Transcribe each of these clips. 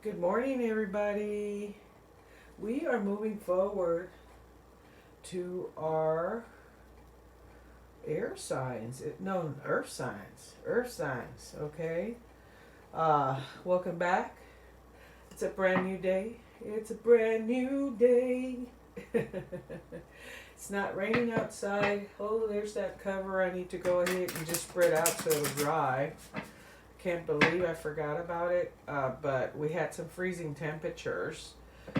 Good morning, everybody. We are moving forward to our air signs. No, earth signs. Earth signs, okay? Welcome back. It's a brand new day. It's a brand new day. It's not raining outside. Oh, there's that cover. I need to go ahead and just spread out so it'll dry. Can't believe I forgot about it. But we had some freezing temperatures,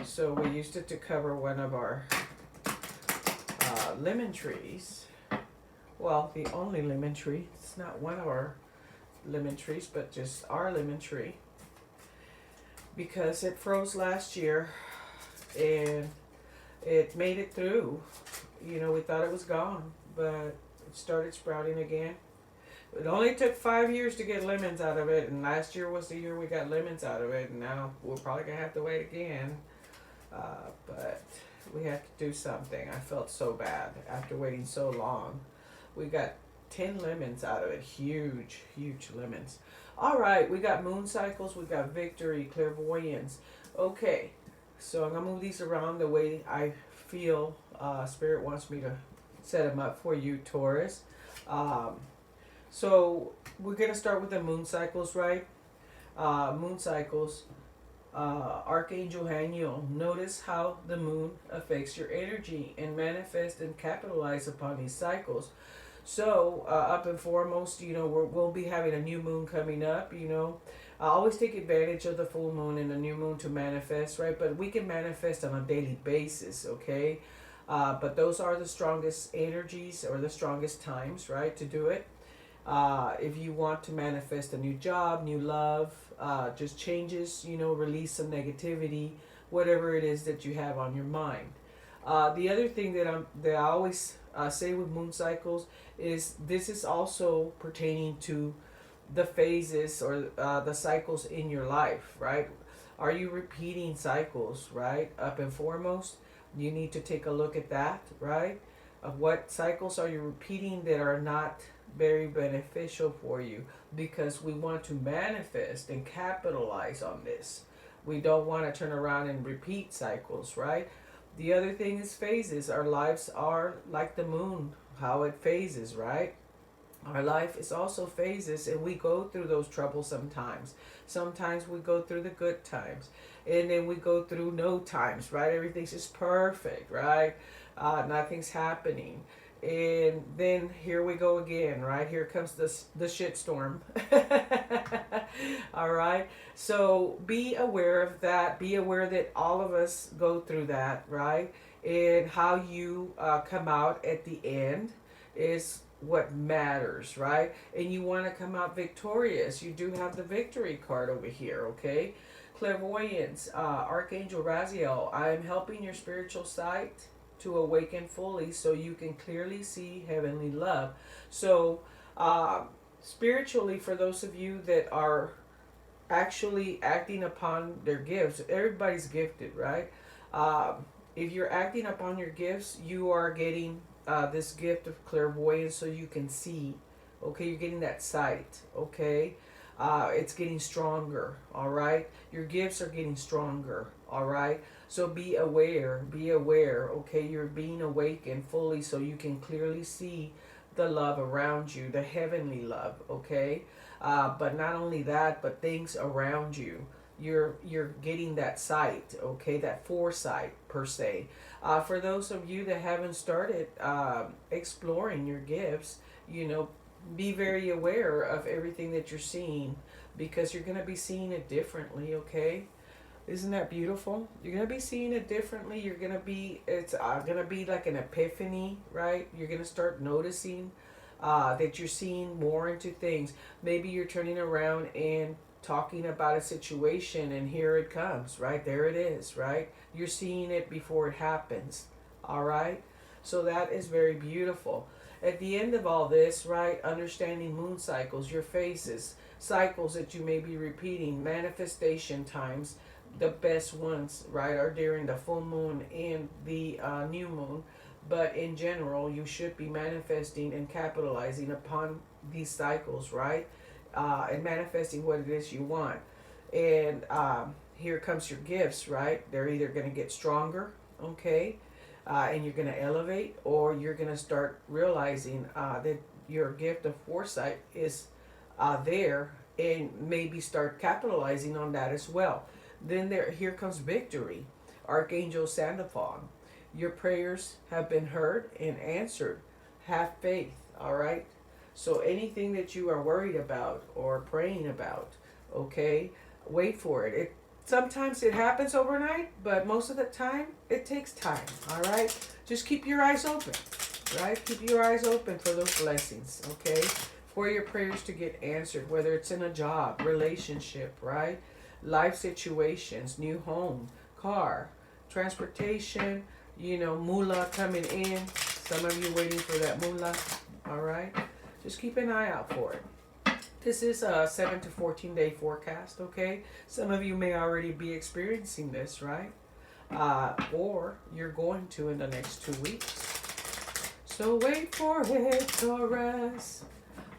so we used it to cover one of our lemon trees. Well, the only lemon tree. It's not one of our lemon trees, but just our lemon tree, because it froze last year and it made it through. We thought it was gone, but it started sprouting again. It only took 5 years to get lemons out of it, and last year was the year we got lemons out of it, and now we're probably going to have to wait again. But we have to do something. I felt so bad after waiting so long. We got 10 lemons out of it. Huge, huge lemons. All right, we got moon cycles, we got victory, clairvoyance. Okay, so I'm going to move these around the way I feel Spirit wants me to set them up for you, Taurus. So we're going to start with the moon cycles, right? Moon cycles. Archangel Haniel, notice how the moon affects your energy and manifest and capitalize upon these cycles. So, up and foremost, we'll be having a new moon coming up, I always take advantage of the full moon and the new moon to manifest, right? But we can manifest on a daily basis, okay? But those are the strongest energies or the strongest times, right, to do it. If you want to manifest a new job, new love, just changes, release some negativity, whatever it is that you have on your mind. The other thing that I always say with moon cycles is this is also pertaining to the phases or the cycles in your life, right? Are you repeating cycles, right? Up and foremost, you need to take a look at that, right? Of what cycles are you repeating that are not very beneficial for you, because we want to manifest and capitalize on this. We don't want to turn around and repeat cycles, right? The other thing is phases. Our lives are like the moon, how it phases, right? Our life is also phases, and we go through those troubles sometimes. Sometimes we go through the good times, and then we go through no times, right? Everything's just perfect, right? Nothing's happening. And then here we go again, right? Here comes the shit storm. All right. So be aware of that. Be aware that all of us go through that, right? And how you come out at the end is what matters, right? And you want to come out victorious. You do have the victory card over here, okay? Clairvoyance, Archangel Raziel, I am helping your spiritual sight to awaken fully so you can clearly see heavenly love. So, spiritually, for those of you that are actually acting upon their gifts, everybody's gifted, right? If you're acting upon your gifts, you are getting this gift of clairvoyance so you can see. Okay, you're getting that sight. Okay, it's getting stronger. All right, your gifts are getting stronger. All right, so be aware. Be aware. Okay, you're being awakened fully so you can clearly see the love around you, the heavenly love. Okay, but not only that, but things around you. You're getting that sight. Okay, that foresight per se. For those of you that haven't started exploring your gifts, be very aware of everything that you're seeing, because you're going to be seeing it differently, okay? Isn't that beautiful? You're going to be seeing it differently. It's going to be like an epiphany, right? You're going to start noticing that you're seeing more into things. Maybe you're turning around and talking about a situation, and here it comes, right? There it is, right? You're seeing it before it happens, all right? So that is very beautiful. At the end of all this, right, understanding moon cycles, your phases, cycles that you may be repeating, manifestation times, the best ones, right, are during the full moon and the new moon. But in general, you should be manifesting and capitalizing upon these cycles, right? And manifesting what it is you want. And here comes your gifts, right? They're either going to get stronger, okay, and you're going to elevate, or you're going to start realizing that your gift of foresight is there, and maybe start capitalizing on that as well. Then here comes victory. Archangel Sandophon. Your prayers have been heard and answered. Have faith, all right? So anything that you are worried about or praying about, okay, wait for it. Sometimes it happens overnight, but most of the time it takes time, all right? Just keep your eyes open, right? Keep your eyes open for those blessings, okay? For your prayers to get answered, whether it's in a job, relationship, right? Life situations, new home, car, transportation, moolah coming in. Some of you waiting for that moolah, all right? Just keep an eye out for it. This is a 7 to 14 day forecast, okay? Some of you may already be experiencing this, right? Or you're going to in the next 2 weeks. So wait for it, Taurus.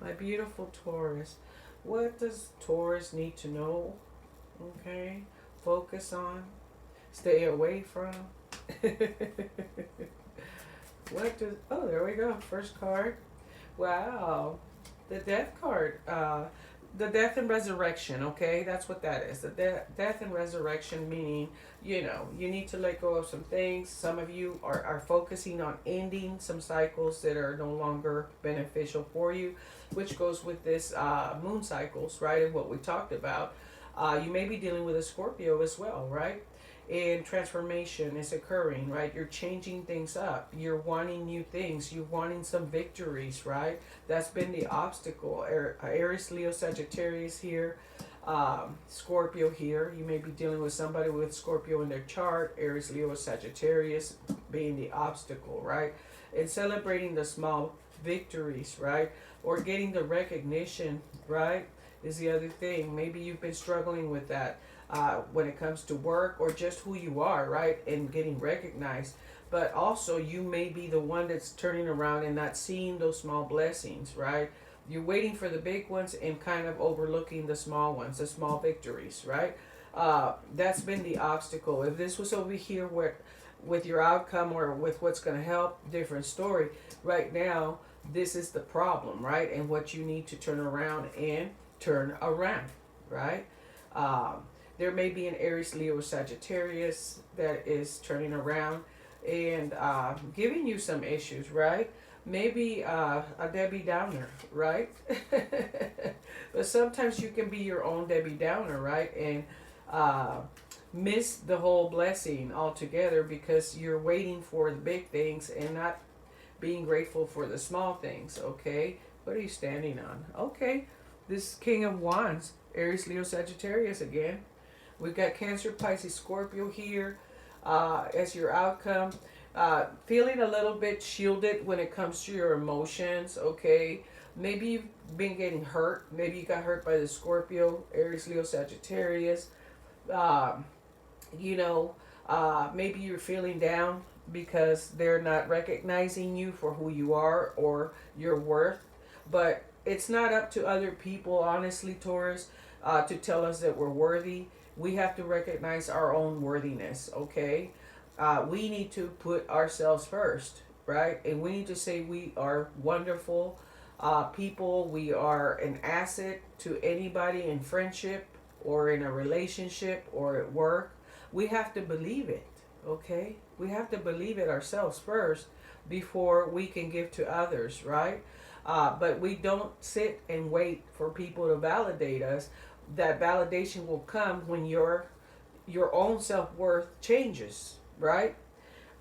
My beautiful Taurus. What does Taurus need to know? Okay? Focus on. Stay away from. Oh, there we go. First card. Wow. The death card. The death and resurrection, okay? That's what that is. The death and resurrection, meaning, you need to let go of some things. Some of you are focusing on ending some cycles that are no longer beneficial for you, which goes with this moon cycles, right? And what we talked about. You may be dealing with a Scorpio as well, right? And transformation is occurring, right? You're changing things up. You're wanting new things. You're wanting some victories, right? That's been the obstacle. Aries, Leo, Sagittarius here. Scorpio here. You may be dealing with somebody with Scorpio in their chart. Aries, Leo, Sagittarius being the obstacle, right? And celebrating the small victories, right? Or getting the recognition, right? Is the other thing. Maybe you've been struggling with that. When it comes to work or just who you are, right? And getting recognized. But also, you may be the one that's turning around and not seeing those small blessings, right? You're waiting for the big ones and kind of overlooking the small ones, the small victories, right? That's been the obstacle. If this was over here with your outcome or with what's going to help, different story. Right now, this is the problem, right? And what you need to turn around, right? There may be an Aries, Leo, Sagittarius that is turning around and giving you some issues, right? Maybe a Debbie Downer, right? But sometimes you can be your own Debbie Downer, right? And miss the whole blessing altogether because you're waiting for the big things and not being grateful for the small things, okay? What are you standing on? Okay, this King of Wands, Aries, Leo, Sagittarius again. We've got Cancer, Pisces, Scorpio here as your outcome. Feeling a little bit shielded when it comes to your emotions, okay? Maybe you've been getting hurt. Maybe you got hurt by the Scorpio, Aries, Leo, Sagittarius. Maybe you're feeling down because they're not recognizing you for who you are or your worth. But it's not up to other people, honestly, Taurus, to tell us that we're worthy. We have to recognize our own worthiness, okay? We need to put ourselves first, right? And we need to say we are wonderful people. We are an asset to anybody in friendship or in a relationship or at work. We have to believe it, okay? We have to believe it ourselves first before we can give to others, right? But we don't sit and wait for people to validate us. That validation will come when your own self-worth changes, right?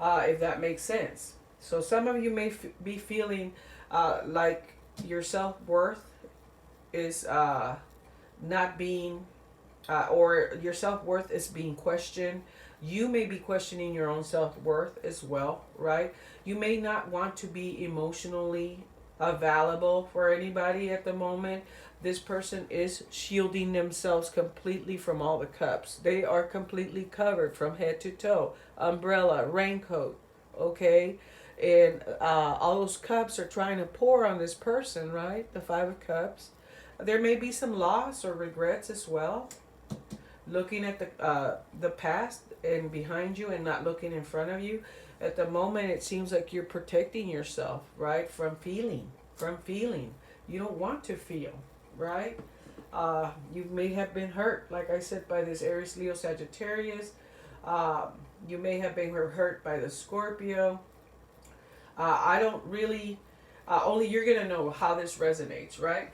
If that makes sense. So some of you may be feeling like your self-worth is not being, or your self-worth is being questioned. You may be questioning your own self-worth as well, right? You may not want to be emotionally available for anybody at the moment. This person is shielding themselves completely from all the cups. They are completely covered from head to toe. Umbrella, raincoat, okay? And all those cups are trying to pour on this person, right? The Five of Cups. There may be some loss or regrets as well. looking at the past and behind you and not looking in front of you. At the moment, it seems like you're protecting yourself, right, from feeling. You don't want to feel, right? You may have been hurt, like I said, by this Aries, Leo, Sagittarius. Um, you may have been hurt by the Scorpio. I don't really, only you're going to know how this resonates, right?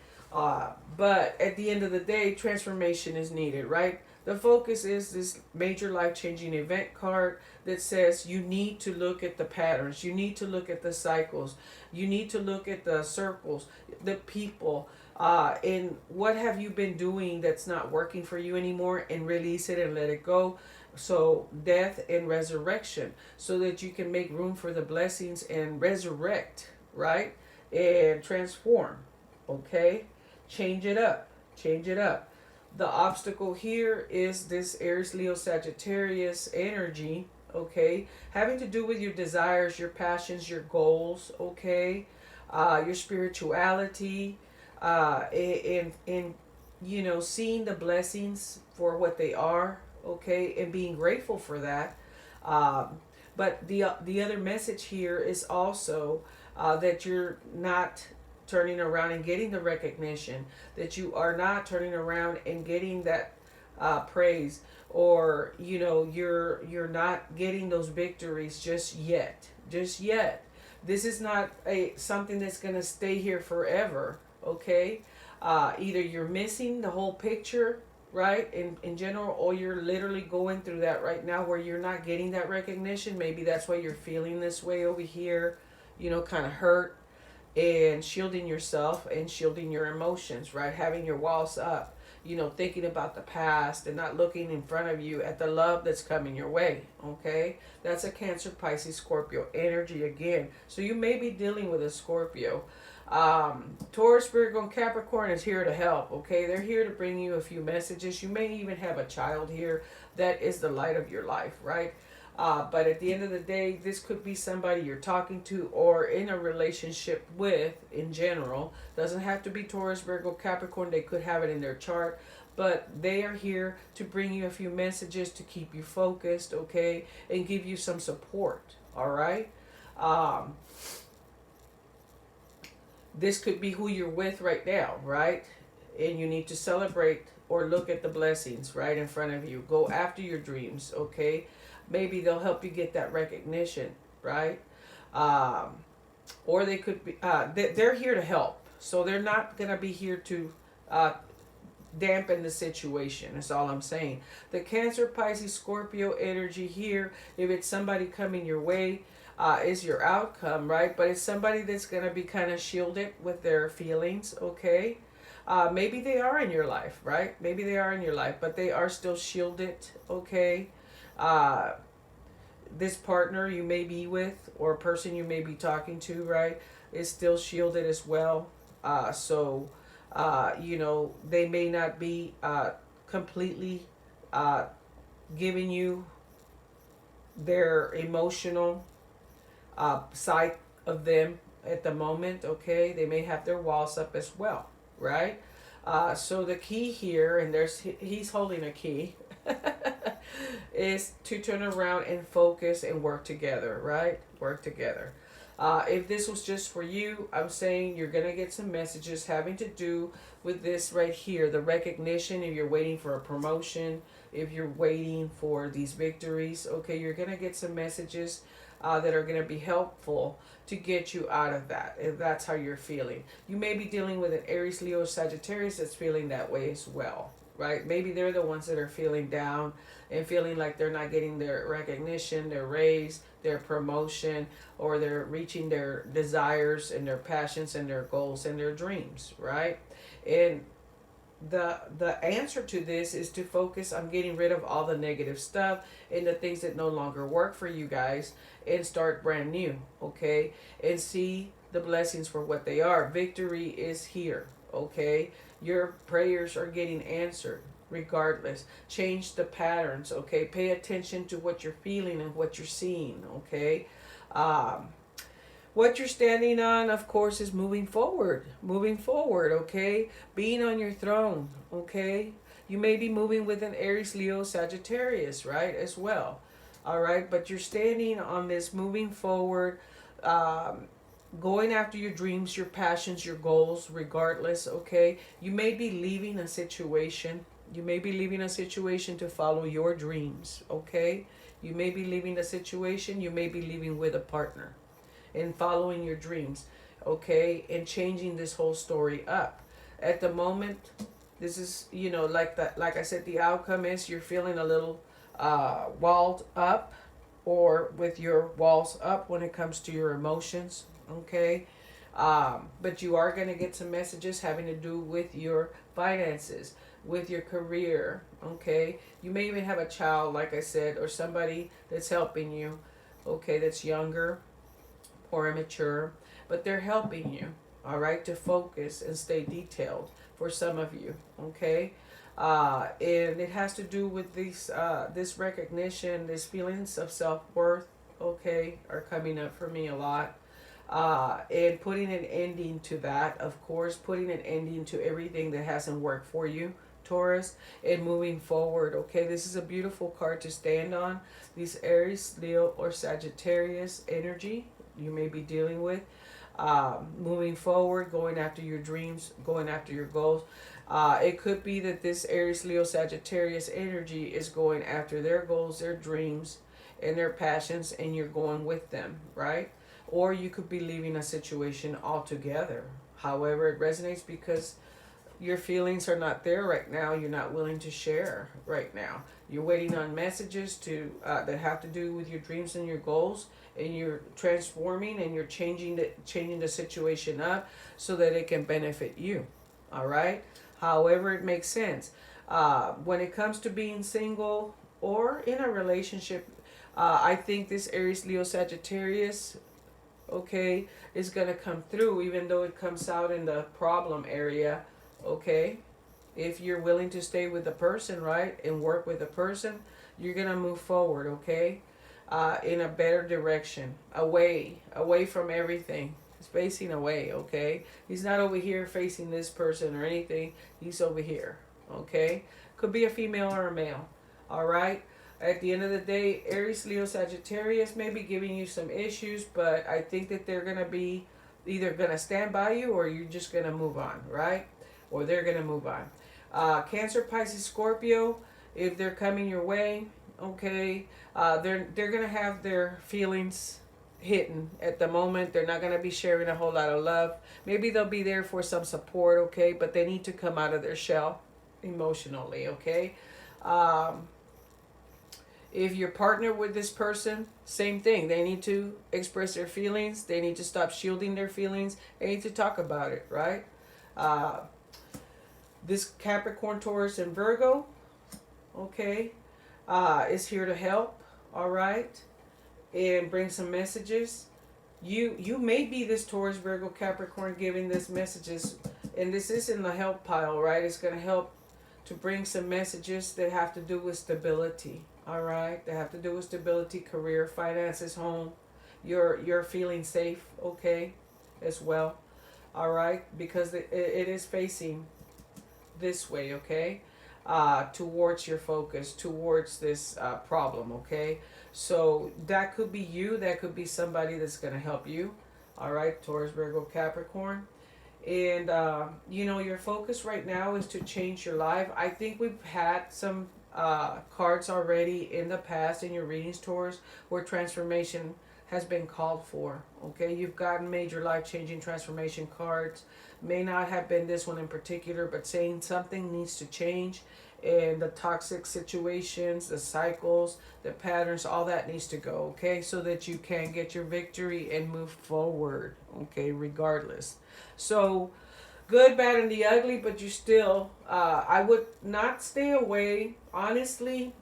But at the end of the day, transformation is needed, right? The focus is this major life changing event card that says you need to look at the patterns, you need to look at the cycles, you need to look at the circles, the people, and what have you been doing that's not working for you anymore, and release it and let it go. So, death and resurrection, so that you can make room for the blessings and resurrect, right? And transform, okay? Change it up, change it up. The obstacle here is this Aries, Leo, Sagittarius energy, okay? Having to do with your desires, your passions, your goals, okay? Your spirituality, and you know, seeing the blessings for what they are, okay, and being grateful for that. Um, but the other message here is also that you're not turning around and getting the recognition, that you are not turning around and getting that praise, or you know, you're not getting those victories just yet, just yet. This is not a something that's going to stay here forever, okay? Either you're missing the whole picture, right, in general, or you're literally going through that right now where you're not getting that recognition. Maybe that's why you're feeling this way over here, you know, kind of hurt, and shielding yourself and shielding your emotions, right? Having your walls up, you know, thinking about the past and not looking in front of you at the love that's coming your way, okay? That's a Cancer, Pisces, Scorpio energy again. So you may be dealing with a Scorpio. Taurus, Virgo, and Capricorn is here to help, okay? They're here to bring you a few messages. You may even have a child here that is the light of your life, right? But at the end of the day, this could be somebody you're talking to or in a relationship with in general. Doesn't have to be Taurus, Virgo, Capricorn. They could have it in their chart. But they are here to bring you a few messages to keep you focused, okay? And give you some support, all right? Um, this could be who you're with right now, right? And you need to celebrate or look at the blessings right in front of you. Go after your dreams, okay? Maybe they'll help you get that recognition, right? Um, or they could be, they're here to help. So they're not going to be here to uh, dampen the situation. That's all I'm saying. The Cancer, Pisces, Scorpio energy here, if it's somebody coming your way, is your outcome, right? But it's somebody that's going to be kind of shielded with their feelings, okay? Maybe they are in your life, right? Maybe they are in your life, but they are still shielded, okay? Uh, this partner you may be with or person you may be talking to, right, is still shielded as well. You know, they may not be completely uh, giving you their emotional side of them at the moment, okay? They may have their walls up as well, right? So the key here, and he's holding a key, is to turn around and focus and work together, right? Work together. If this was just for you, I'm saying you're going to get some messages having to do with this right here, the recognition. If you're waiting for a promotion, if you're waiting for these victories, okay, you're going to get some messages that are going to be helpful to get you out of that, if that's how you're feeling. You may be dealing with an Aries, Leo, Sagittarius that's feeling that way as well, right? Maybe they're the ones that are feeling down and feeling like they're not getting their recognition, their raise, their promotion, or they're reaching their desires and their passions and their goals and their dreams, right? And the answer to this is to focus on getting rid of all the negative stuff and the things that no longer work for you guys, and start brand new, okay? And see the blessings for what they are. Victory is here, okay? Your prayers are getting answered regardless. Change the patterns, okay? Pay attention to what you're feeling and what you're seeing, okay? um, what you're standing on, of course, is moving forward, okay? Being on your throne, okay? You may be moving with an Aries, Leo, Sagittarius, right, as well. All right, but you're standing on this moving forward, um, going after your dreams, your passions, your goals, regardless, okay? You may be leaving a situation. You may be leaving a situation to follow your dreams, okay? You may be leaving a situation. You may be leaving with a partner and following your dreams, okay? And changing this whole story up. At the moment, this is, like that, like I said, the outcome is you're feeling a little walled up, or with your walls up when it comes to your emotions, okay? But you are going to get some messages having to do with your finances, with your career, okay? You may even have a child, like I said, or somebody that's helping you, okay, that's younger or immature, but they're helping you, all right, to focus and stay detailed for some of you, okay? And it has to do with this recognition, this feelings of self-worth, okay, are coming up for me a lot. And putting an ending to that, of course, putting an ending to everything that hasn't worked for you, Taurus, and moving forward, okay? This is a beautiful card to stand on. These Aries, Leo, or Sagittarius energy you may be dealing with. Moving forward, going after your dreams, going after your goals. It could be that this Aries, Leo, Sagittarius energy is going after their goals, their dreams, and their passions, and you're going with them, right? Or you could be leaving a situation altogether. However, it resonates because your feelings are not there right now. You're not willing to share right now. You're waiting on messages that have to do with your dreams and your goals, and you're transforming and you're changing the situation up so that it can benefit you. All right. However, it makes sense. When it comes to being single or in a relationship, I think this Aries, Leo, Sagittarius, okay, is going to come through, even though it comes out in the problem area, okay? If you're willing to stay with the person, right, and work with the person, you're going to move forward, okay? In a better direction, away from everything. He's facing away, okay? He's not over here facing this person or anything. He's over here, okay? Could be a female or a male, all right? At the end of the day, Aries, Leo, Sagittarius may be giving you some issues, but I think that they're going to be either going to stand by you or you're just going to move on, right? Or they're going to move on. Cancer, Pisces, Scorpio, if they're coming your way, okay, they're going to have their feelings hidden at the moment. They're not going to be sharing a whole lot of love. Maybe they'll be there for some support, okay, but they need to come out of their shell emotionally, okay? If you're partnered with this person, same thing. They need to express their feelings. They need to stop shielding their feelings. They need to talk about it, right? This Capricorn, Taurus, and Virgo, okay, is here to help, all right, and bring some messages. You may be this Taurus, Virgo, Capricorn giving this messages, and this is in the help pile, right? It's going to help to bring some messages that have to do with stability, all right? They have to do with stability, career, finances, home. You're feeling safe, okay, as well, all right? Because it is facing this way, okay? Towards your focus, towards this problem, okay? So that could be you. That could be somebody that's going to help you, all right? Taurus, Virgo, Capricorn. And, your focus right now is to change your life. I think we've had some cards already in the past in your readings, Taurus, where transformation has been called for. Okay, you've gotten major life-changing transformation cards. May not have been this one in particular, but saying something needs to change, and the toxic situations, the cycles, the patterns, all that needs to go, okay, so that you can get your victory and move forward, okay, regardless. So good, bad, and the ugly, but you still, I would not stay away, honestly.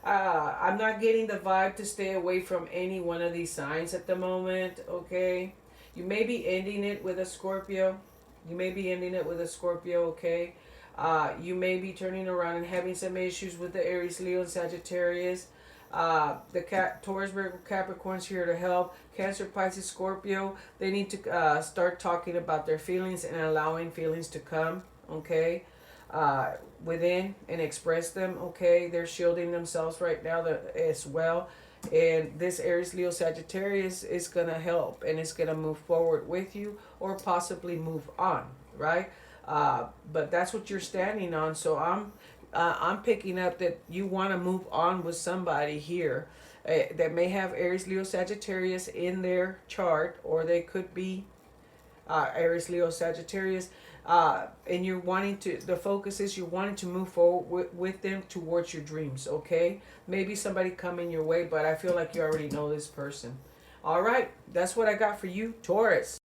I'm not getting the vibe to stay away from any one of these signs at the moment, okay? You may be ending it with a Scorpio. You may be ending it with a Scorpio, okay? You may be turning around and having some issues with the Aries, Leo, and Sagittarius. Taurus, Virgo, Capricorn's here to help. Cancer, Pisces, Scorpio, they need to start talking about their feelings and allowing feelings to come, okay? uh, within and express them. Okay, they're shielding themselves right now as well. And this Aries, Leo, Sagittarius is going to help, and it's going to move forward with you or possibly move on, right? But that's what you're standing on. So I'm picking up that you want to move on with somebody here that may have Aries, Leo, Sagittarius in their chart, or they could be Aries, Leo, Sagittarius, and you're wanting to. The focus is you're wanting to move forward with them towards your dreams. Okay, maybe somebody coming your way, but I feel like you already know this person. All right, that's what I got for you, Taurus.